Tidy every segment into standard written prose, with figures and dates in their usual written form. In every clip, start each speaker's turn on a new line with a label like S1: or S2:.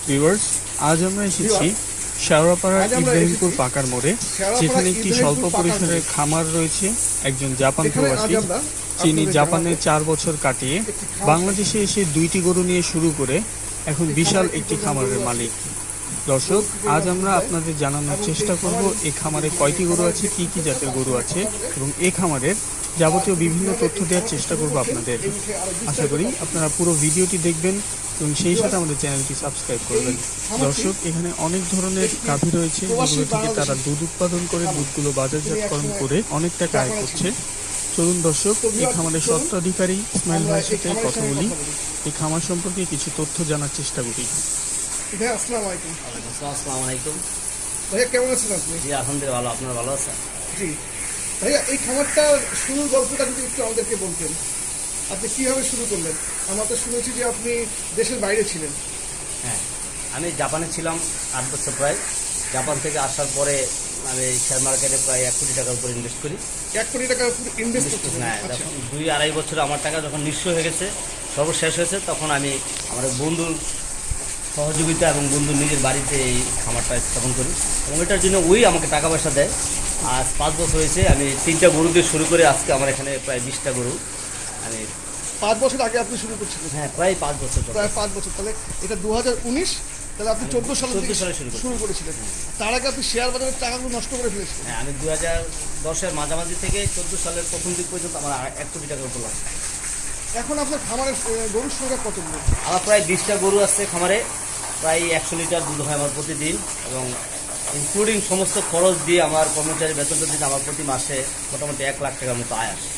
S1: Viewers, আজ আমরা এসেছি শেওড়াপাড়া ইব্রাহিমপুর পাকার মোড়ে, যেখানে একটি স্বল্প পরিসরের খামার রয়েছে একজন জাপান প্রবাসী, যিনি জাপানে 4 বছর কাটিয়ে বাংলাদেশে এসে 2টি গরু নিয়ে শুরু করে এখন বিশাল একটি খামারের মালিক। দর্শক, আজ আমরা আপনাদের জানানোর চেষ্টা করব এই খামারে কয়টি গরু আছে, কি কি জাতের গরু আছে এবং এই খামারের যাবতীয় বিভিন্ন তথ্য দেওয়ার চেষ্টা করব আপনাদের। আশা করি আপনারা পুরো ভিডিওটি দেখবেন এবং সেই সাথে আমাদের চ্যানেলটি সাবস্ক্রাইব করবেন। দর্শক, এখানে অনেক ধরনের গাভী রয়েছে, যেগুলো থেকে তারা দুধ উৎপাদন করে দুধগুলো বাজারজাতকরণ করে অনেক টাকা আয় করছে। চলুন দর্শক, এই খামারের স্বত্বাধিকারী ইসমাইল ভাইয়ের সাথে কথা বলি, এই খামার সম্পর্কে কিছু তথ্য জানার চেষ্টা করি।
S2: আসসালামু আলাইকুম।
S3: আসসালামু আলাইকুম
S2: ভাইয়া, কেমন আছেন আপনি?
S3: জি আলহামদুলিল্লাহ ভালো, আপনার ভালো আছেন?
S2: জি ভাইয়া, এই খামারটা শুরুর গল্পটা যদি একটু আমাদেরকে বলতেন, আপনি কিভাবে শুরু করলেন? আমরা তো শুনেছি যে আপনি দেশের বাইরে ছিলেন।
S3: হ্যাঁ, আমি জাপানে ছিলাম 8 বছর প্রায়। জাপান থেকে আসার পরে আমি শেয়ার মার্কেটে প্রায় 1 কোটি টাকার উপর ইনভেস্ট করি।
S2: 1 কোটি টাকা ইনভেস্ট করছেন?
S3: হ্যাঁ, যখন 2-2.5 বছর আমার টাকা যখন নিঃস্ব হয়ে গেছে, সর্বশেষ হয়েছে, তখন আমি আমার বন্ধুর সহযোগিতা এবং বন্ধুর নিজের বাড়িতে এই খামারটা স্থাপন করি এবং এটার জন্য ওই আমাকে টাকা পয়সা দেয়। আজ 5 বছর হয়েছে আমি 3টা গরু দিয়ে শুরু করে আজকে আমার এখানে প্রায় 20টা গরু। আমি
S2: 5 বছর আগে আপনি শুরু করছিলেন?
S3: হ্যাঁ, প্রায় 5 বছর।
S2: প্রায় 5 বছর। তাহলে এটা 2019, তাহলে আপনি 14 সালে শুরু করেছিলেন। তার আগে আপনি শেয়ার বাজারের টাকাগুলো নষ্ট করে ফেলেছিলেন?
S3: হ্যাঁ, আমি 2010-এর মাঝামাঝি থেকে 14 সালের প্রথম দিক পর্যন্ত আমার 1 কোটি টাকার উপর লাগছে।
S2: এখন আপনার খামারের গরুর সংখ্যা কতগুলো?
S3: আমার প্রায় 20টা গরু আছে খামারে, প্রায় 100 লিটার দুধ হয় আমার প্রতিদিন এবং ইনক্লুডিং সমস্ত খরচ দিয়ে আমার কর্মচারী বেতনটা দিতে আমার প্রতি মাসে মোটামুটি 1 লাখ টাকার মতো আয় আসে।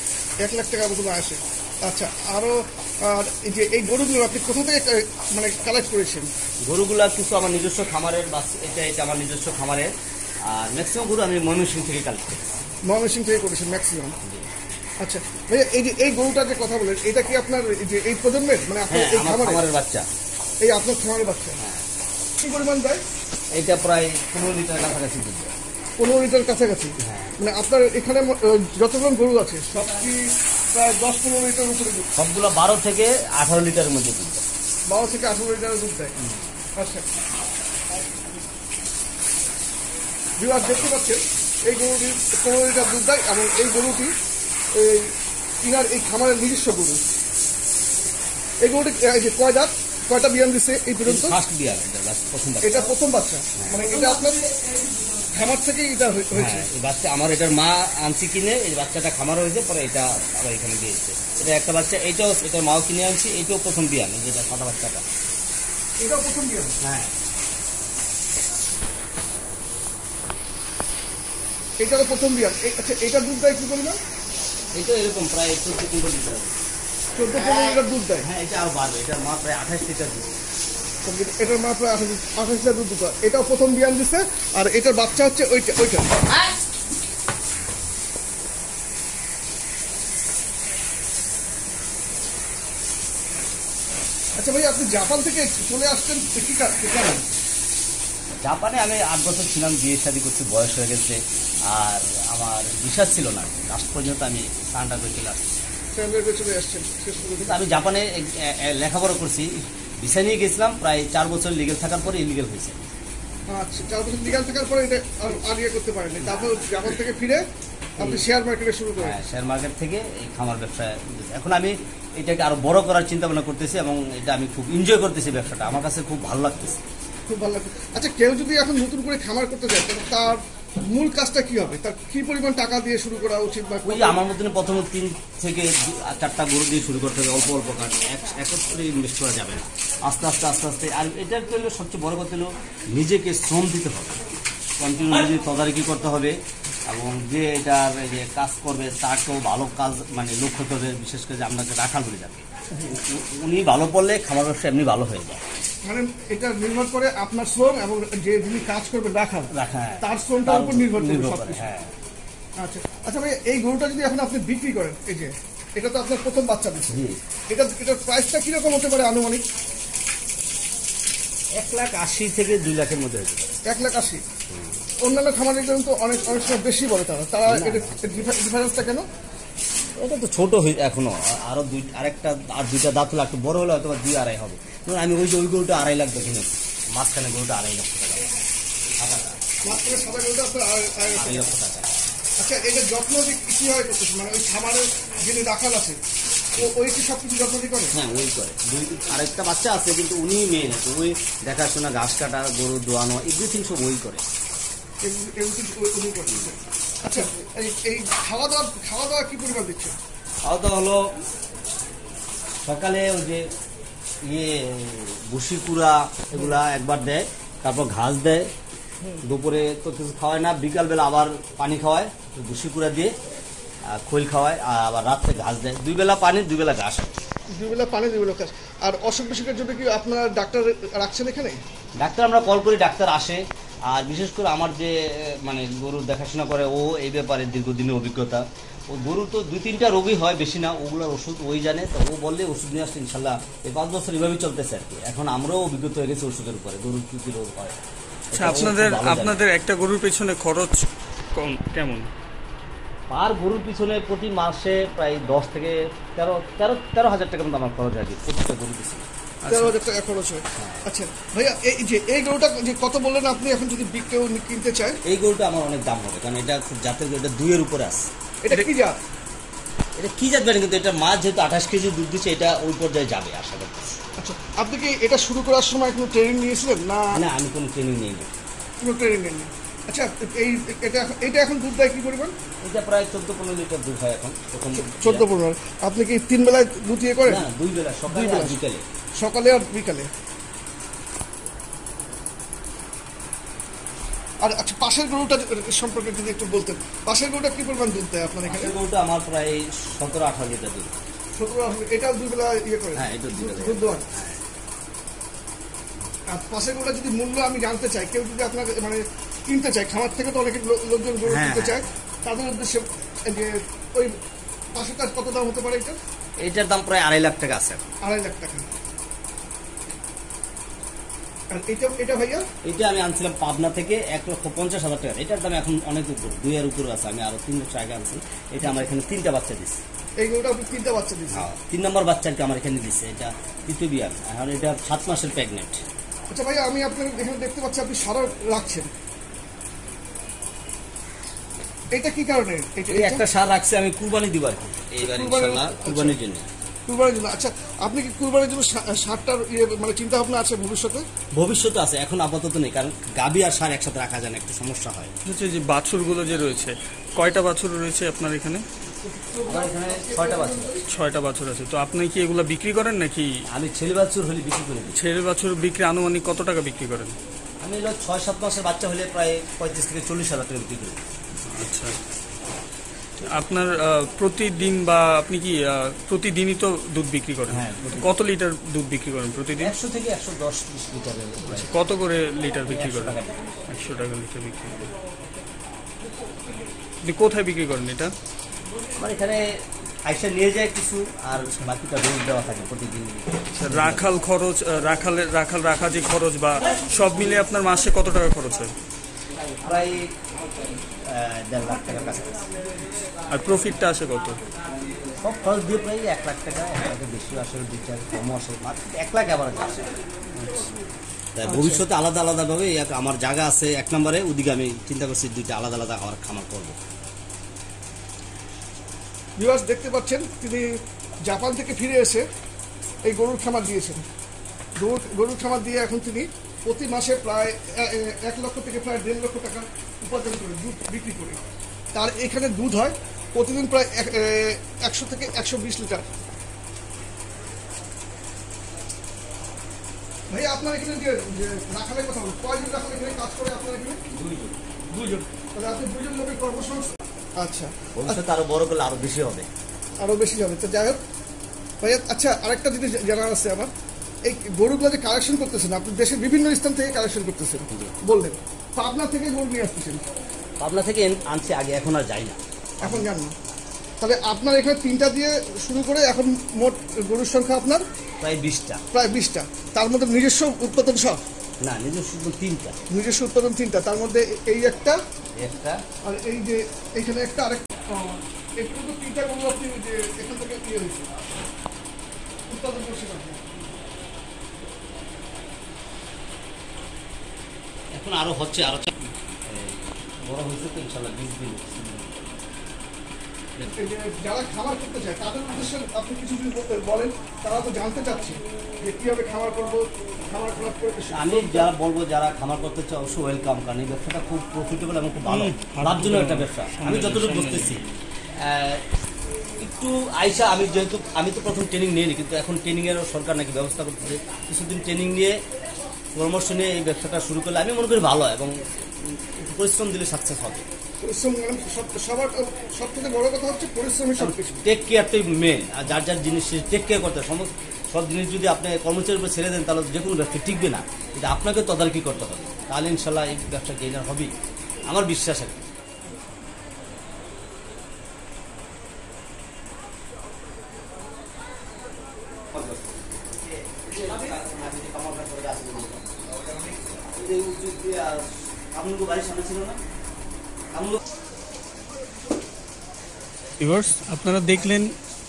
S2: 1 লাখ টাকার মতো আসে। আচ্ছা, আরও এই যে এই গরুগুলো আপনি কোথা থেকে মানে কালেক্ট করেছেন?
S3: গরুগুলা কিছু আমার নিজস্ব খামারের, এটা আমার নিজস্ব খামারের, আর ম্যাক্সিমাম গরু আমি ময়মনসিংহ থেকে কালেক্ট করি।
S2: ময়মনসিংহ থেকে করেছেন ম্যাক্সিমাম? আচ্ছা ভাইয়া, এই যে এই গরুটার যে কথা বলেন, এটা কি আপনার যে এই প্রজন্মের, মানে আপনার এই
S3: খামারের বাচ্চা?
S2: এই আপনার খামারের বাচ্চা?
S3: হ্যাঁ।
S2: কি পরিমাণ দেয়?
S3: এটা প্রায় 15 লিটার কাছাকাছি দুধ দেয়।
S2: 15 লিটার কাছাকাছি?
S3: হ্যাঁ।
S2: মানে আপনার এখানে যতগুলো গরু আছে সব কি প্রায় 10-15 লিটার উপরে দুধ?
S3: সবগুলো 12 থেকে 18 লিটারের মধ্যে দুধ দেয়।
S2: 12 থেকে 18 লিটারের দুধ দেয়। আচ্ছা, বিভাগ দেখতে পাচ্ছেন এই গরুটি 15 লিটার দুধ দেয় এবং এই গরুটি এই ইনার এই খামারের নিজস্ব গরু। এই গরুটি এই যে কয়টা বিয়ান দিচ্ছে এই পর্যন্ত?
S3: ফার্স্ট বিয়ান,
S2: এটা প্রথম বাচ্চা। মানে এটা আপনার খামার থেকে এটা হয়েছে?
S3: এই বাচ্চা আমার, এটার মা আনছি কিনে, এই বাচ্চাটা খামার হয়েছে, পরে এটা আবার এখানে দিয়েছে। এটা একটা বাচ্চা, এটার মাও কিনে আনছি, এটাও প্রথম বিয়ান, যেটা সাদা বাচ্চাটা,
S2: এটাও প্রথম বিয়ান?
S3: হ্যাঁ,
S2: এটারও প্রথম বিয়ান। আচ্ছা, এটার দুধ দেয় কি পরিমাণ?
S3: এটা এরকম প্রায় 14-15 লিটার।
S2: 14-15 লিটার দুধ দেয়?
S3: হ্যাঁ, এটা আরো বাড়বে, এটার মা প্রায় 28 লিটার দুধ।
S2: এটার মা প্রায় 28 লিটার দুধ দিতে। এটাও প্রথম বিয়ান দিচ্ছে, আর এটার বাচ্চা হচ্ছে ওইটা। আচ্ছা ভাই, আপনি জাপান থেকে চলে আসছেন কি কারণ?
S3: জাপানে আমি 8 বছর ছিলাম, বিয়ে শাদী করতে বয়স হয়ে গেছে, আর আমার ভিসা ছিল না, লাস্ট পর্যন্ত আমি সান্ডা করে চলে আসছি।
S2: চলে আসছেন?
S3: কিন্তু আমি জাপানে লেখাপড়া করছি, ভিসা নিয়ে গেছিলাম, প্রায় 4 বছর লিগেল থাকার পরে ইলিগেল হয়েছে।
S2: আচ্ছা, 4 বছর লিগ্যাল থাকার পরে এটা আগে করতে পারেননি, তারপর জাপান থেকে ফিরে আপনি শেয়ার মার্কেটে শুরু করেন?
S3: হ্যাঁ, শেয়ার মার্কেট থেকে এই খামার ব্যবসায়। এখন আমি এটাকে আরো বড় করার চিন্তা ভাবনা করতেছি এবং এটা আমি খুব এনজয় করতেছি, ব্যবসাটা আমার কাছে খুব ভালো লাগতেছে।
S2: খুব ভালো লাগছে। আচ্ছা, কেউ যদি এখন নতুন করে খামার করতে চায়, তার মূল কাজটা কি হবে? তার কি পরিমাণ টাকা দিয়ে শুরু করা উচিত? বা
S3: ওই যে আমার মতন প্রথমে 3 থেকে 4টা গরু দিয়ে শুরু করতে হবে, অল্প কাজ, একত্রে ইনভেস্ট করা যাবে না, আস্তে আস্তে। আর এটার জন্য সবচেয়ে বড় কথা হলো নিজেকে শ্রম দিতে হবে, কন্টিনিউ নিজে তদারকি করতে হবে এবং যে এটার যে কাজ করবে তাকেও ভালো কাজ মানে লক্ষ্য করবে, বিশেষ করে আপনাকে রাখাল বলে যাবে, উনি ভালো পড়লে খামার ব্যবসা এমনি ভালো হয়ে যায়।
S2: মানে এটা নির্ভর করে আপনার শ্রম এবং যে যিনি কাজ করবে রাখাল, তার শ্রমটার উপর নির্ভর করে। হ্যাঁ। আচ্ছা ভাই, এই গরুটা যদি এখন আপনি বিক্রি করেন, এই যে এটা তো আপনার প্রথম বাচ্চা দিচ্ছে, এটার প্রাইসটা কিরকম হতে পারে আনুমানিক?
S3: 1,80,000 থেকে 2 লাখের মধ্যে হয়ে যাবে।
S2: 1,80,000? অন্যান্য খামারের জন্য তো অনেক সময় বেশি বলে তারা ডিফারেন্সটা কেন?
S3: ওটা তো ছোট এখনো, আরো দুইটা দাঁত লাগতো, বড় হলে হয়তো 2-2.5 হবে। আমি ওই গরুটা 2.5 লাখ কিনেছি, মাঝখানে গরুটা 2.5 লক্ষ টাকা সাদাটা
S2: মাঝখানে সাদা গরুটা আপনার
S3: 2.5 লক্ষ টাকা।
S2: আচ্ছা, এটা যত্ন কিভাবে করতেছে, মানে ওই খামারের যিনি রাখাল আছে ওই কি সব কিছু যত্ন করে?
S3: হ্যাঁ, ওই করে। আরেকটা বাচ্চা আছে কিন্তু উনি মেন, ওই দেখাশোনা, ঘাস কাটা, গরু দোয়ানো, এভরিথিং সব ওই করে।
S2: আচ্ছা, এই খাওয়া দাওয়া কি পরিমাণ দিচ্ছে?
S3: খাওয়া দাওয়া হলো সকালে ওই যে ভুসি কুড়া এগুলা একবার দেয়, তারপর ঘাস দেয়, দুপুরে তো কিছু খাওয়ায় না, বিকালবেলা আবার পানি খাওয়ায় ভুসি কুড়া দিয়ে, খোল খাওয়ায়, আর আবার রাত্রে ঘাস দেয়। 2 বেলা পানি 2 বেলা ঘাস।
S2: 2 বেলা পানি 2 বেলা ঘাস। আর অসুখ বিসুখের জন্য কি আপনারা ডাক্তার রাখছেন এখানে?
S3: ডাক্তার আমরা কল করি, ডাক্তার আসে। আর বিশেষ করে আমার যে মানে গরুর দেখাশোনা করে, ও এই ব্যাপারে দীর্ঘদিনের অভিজ্ঞতা। ও গরু তো 2-3টা রোগী হয়, বেশি না, ওগুলোর ওষুধ ওই জানে। তো ও বললে ওষুধ নিয়ে আসছে। ইনশাল্লাহ এই 5 বছর এভাবেই চলতেছে আর কি। এখন আমরাও অভিজ্ঞতা হয়ে গেছি ওষুধের উপরে, গরুর কী কী রোগ হয়।
S1: আচ্ছা, আপনাদের একটা গরুর পেছনে খরচ কেমন?
S3: পার গরুর পিছনে প্রতি মাসে প্রায় 10 থেকে 13 হাজার টাকার মতো আমার খরচ হয় প্রত্যেকটা গরুর পিছনে।
S2: 13,000 টাকা খরচ হয়। আচ্ছা ভাইয়া, এই গরুটা যে কত বললেন আপনি, এখন যদি কেউ কিনতে চায়?
S3: এই গরুটা আমার অনেক দাম হবে, কারণ এটা খুব জাতের গরু, এটা 2 এর উপরে আছে।
S2: এটা কি জাত?
S3: এটা কি জাত জানি, কিন্তু এটা মাছ যেহেতু 28 কেজি দুধ দিচ্ছে, এটা ওই পর্যায়ে যাবে আশা করতেছি।
S2: আচ্ছা, আপনি কি এটা শুরু করার সময় কোনো ট্রেনিং নিয়েছিলেন? না,
S3: আমি কোনো ট্রেনিং নিইনি।
S2: কোনো ট্রেনিং নেননি। আচ্ছা, এটা এখন দুধ দেয় কি পরিমাণ?
S3: এটা প্রায় 14-15 লিটার দুধ হয় এখন।
S2: 14-15। আপনি কি 3 বেলায় দুধ ইয়ে করেন?
S3: না, 2 বেলা, সকালে আর বিকালে।
S2: সকালে আর বিকালে। আর আচ্ছা, পাশের গরুটা সম্পর্কে যদি একটু বলতেন, পাশের গরুটা কি পরিমাণ দুধ দেয় আপনার এখানে?
S3: পাশের গরুটা আমার প্রায় 17-18 লিটার দুধ।
S2: 17, এটাও 2 বেলা ইয়ে করে?
S3: হ্যাঁ, এটা
S2: দুধ দেওয়ান। আর পাশের গরুটা যদি মূল্য আমি জানতে চাই, কেউ যদি আপনার মানে কিনতে চায়, খামার থেকে তো অনেক লোকজন গরু কিনতে চায়, তাদের উদ্দেশ্যে যে ওই পাশেরটা কত দাম হতে পারে?
S3: এটার দাম প্রায় 2.5 লাখ টাকা আছে।
S2: 2.5 লাখ টাকা। আর এটা ভাইয়া,
S3: এটা আমি আনছিলাম পাবনা থেকে 1,50,000 টাকা। এটার দাম এখন অনেক উপর, 2 এর উপরে আছে। আমি আরো 3 বছর আগে আনছি। এটা আমার এখানে 3টা বাচ্চা দিচ্ছে।
S2: এই গরুটা আপনি 3টা বাচ্চা দিচ্ছে?
S3: হ্যাঁ, 3 নম্বর বাচ্চাকে আমার এখানে দিচ্ছে। এটা তৃতীয় বিয়ার, এখন এটা 7 মাসের প্রেগনেন্ট।
S2: আচ্ছা ভাইয়া, আমি আপনার এখানে দেখতে পাচ্ছি আপনি সারা রাখছেন, এটা কি কারণে?
S3: এই একটা সার রাখছি আমি কুরবানি দিব আর কি, এইবার ইনশাআল্লাহ কুরবানির জন্য।
S2: কুরবানির জন্য? আচ্ছা, আপনি কি কুরবানির জন্য সারটার মানে চিন্তা ভাবনা আছে ভবিষ্যতে?
S3: ভবিষ্যতে আছে, এখন আপাতত নেই, কারণ গাবি আর সার একসাথে রাখা যায় না, একটু সমস্যা হয়।
S1: হচ্ছে যে বাছুরগুলো যে রয়েছে, কয়টা বাছুর রয়েছে আপনার এখানে?
S3: আমার এখানে 6টা বাছুর।
S1: 6টা বাছুর আছে। তো আপনি কি এগুলো বিক্রি করেন নাকি?
S3: আমি ছেলে বাছুর হলে বিক্রি করে দিই।
S1: ছেলে বাছুর বিক্রি আনুমানিক কত টাকা বিক্রি করেন?
S3: আমি 6-7 মাসের বাচ্চা হলে প্রায় 35 থেকে 40 হাজার টাকা বিক্রি করি।
S1: আচ্ছা, আপনার প্রতিদিন বা আপনি কি প্রতিদিনই তো দুধ বিক্রি করেন?
S3: হ্যাঁ।
S1: কত লিটার দুধ বিক্রি করেন প্রতিদিন?
S3: 100 থেকে 110 লিটারের।
S1: কত করে লিটার বিক্রি করেন?
S3: 100 টাকা।
S1: 100 টাকা লিটার বিক্রি করেন। আপনি কোথায় বিক্রি করেন এটা?
S3: আমার এখানে আইসা নিয়ে যায় কিছু, আর বাকিটা রোজ দেওয়া থাকে প্রতিদিন।
S1: রাখাল খরচ, রাখাল রাখা যে খরচ বা সব মিলে আপনার মাসে কত টাকা খরচ হয়?
S3: প্রায় 1.5 লাখ টাকার কাছাকাছি।
S1: আর প্রফিটটা আসে কত?
S3: সব খরচ দিয়ে প্রায় 1 লাখ টাকা। 1 লাখের বেশি আসে, 2-4 কমও আসে, মাত্র 1 লাখ অ্যাভারেজ আসে। তাই ভবিষ্যতে আলাদা আলাদাভাবে আমার জায়গা আছে 1 নম্বরে, ওদিকে আমি চিন্তা করছি 2টা আলাদা আলাদা আমার খামার করবো।
S2: ভিউয়ার্স দেখতে পাচ্ছেন, তিনি জাপান থেকে ফিরে এসে এই গরুর খামার দিয়েছেন। গরুর খামার দিয়ে এখন তিনি প্রতি মাসে প্রায় 1 লক্ষ থেকে প্রায় 1.5 লক্ষ টাকা উপার্জন করে দুধ বিক্রি করে। তার এখানে দুধ হয় প্রতিদিন প্রায় 100 থেকে 120 লিটার। ভাই, আপনার এখানে যে রাখালের কথা বলুন, কয়জন রাখাল এখানে কাজ করে আপনার এখানে? 2জন। তাহলে আপনি 2জন লোকের কর্মসংস্থান। আচ্ছা,
S3: ভবিষ্যতে আরো বড় করলে আরো বেশি হবে,
S2: আরো বেশি যাবে। তো যাই হোক ভাইয়া, আচ্ছা আরেকটা জিনিস জানার আছে আমার, এই গরুগুলো যে কালেকশন করতেছেন, আপনি দেশের বিভিন্ন স্থান থেকে কালেকশন করতেছেন বললেন, পাবনা থেকে গরু নিয়ে আসতেছেন?
S3: পাবনা থেকে আনছি আগে, এখন আর যাই না।
S2: এখন যান না? তাহলে আপনার এখানে 3টা দিয়ে শুরু করে এখন মোট গরুর সংখ্যা আপনার
S3: প্রায় 20টা।
S2: প্রায় 20টা। তার মধ্যে নিজস্ব উৎপাদন সব?
S3: না, নিজস্ব 3টা।
S2: নিজস্ব উৎপাদন 3টা, তার মধ্যে এই একটা, আর এই যে এখানে একটা, আরেকটা। একটু তো 3টা গরু আপনি যে এখান থেকে ইয়ে হয়েছে উৎপাদন করছেন আপনি।
S3: এখন আরো হচ্ছে, আরো বড় হয়েছে তো ইনশাল্লাহ 20 দিন।
S2: এই যে যারা খামার করতে চায় তাদের উদ্দেশ্যে আপনি কিছু যদি বলেন, তারা তো জানতে চাচ্ছে যে কিভাবে খামার করবো, খামার করার পরে
S3: আমি যারা বলবো যারা খামার করতে চায় অবশ্যই ওয়েলকাম, কারণ এই ব্যবসাটা খুব প্রফিটেবল এবং খুব ভালো, লাভজনক একটা ব্যবসা। আমি যতটুকু বুঝতেছি একটু আইসা, আমি তো প্রথম ট্রেনিং নিইনি, কিন্তু এখন ট্রেনিংয়েরও সরকার নাকি ব্যবস্থা করতেছে। কিছুদিন ট্রেনিং নিয়ে পরামর্শ নিয়ে এই ব্যবসাটা শুরু করলে আমি মনে করি ভালো, এবং পরিশ্রম দিলে সাকসেস হবে।
S2: পরিশ্রম সবার সবথেকে বড় কথা হচ্ছে পরিশ্রমী সবকিছু।
S3: টেক কেয়ারটাই মেন, আর যার যার জিনিস টেক কেয়ার করতে হবে। সব জিনিস যদি আপনি কর্মচারীর উপর ছেড়ে দেন তাহলে যে কোনো ব্যবসা টিকবে না, কিন্তু আপনাকে তদারকি করতে হবে, তাহলে ইনশাল্লাহ এই ব্যবসা গেইনার হবেই, আমার বিশ্বাস আছে।
S1: ভিউয়ার্স, আপনারা দেখলেন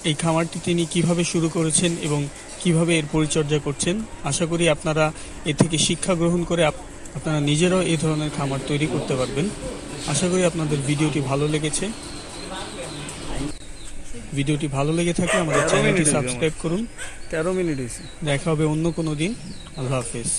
S1: এই খামারটি তিনি কিভাবে শুরু করেছেন এবং কিভাবে এর পরিচর্যা করছেন। আশা করি আপনারা এ থেকে শিক্ষা গ্রহণ করে আপনারা নিজেরাও এই ধরনের খামার তৈরি করতে পারবেন। আশা করি আপনাদের ভিডিওটি ভালো লেগেছে। ভিডিওটি ভালো লেগে থাকলে আমাদের চ্যানেলটি সাবস্ক্রাইব করুন।
S4: 13 মিনিট হয়েছে।
S1: দেখা হবে অন্য কোনো দিন। আল্লাহ হাফেজ।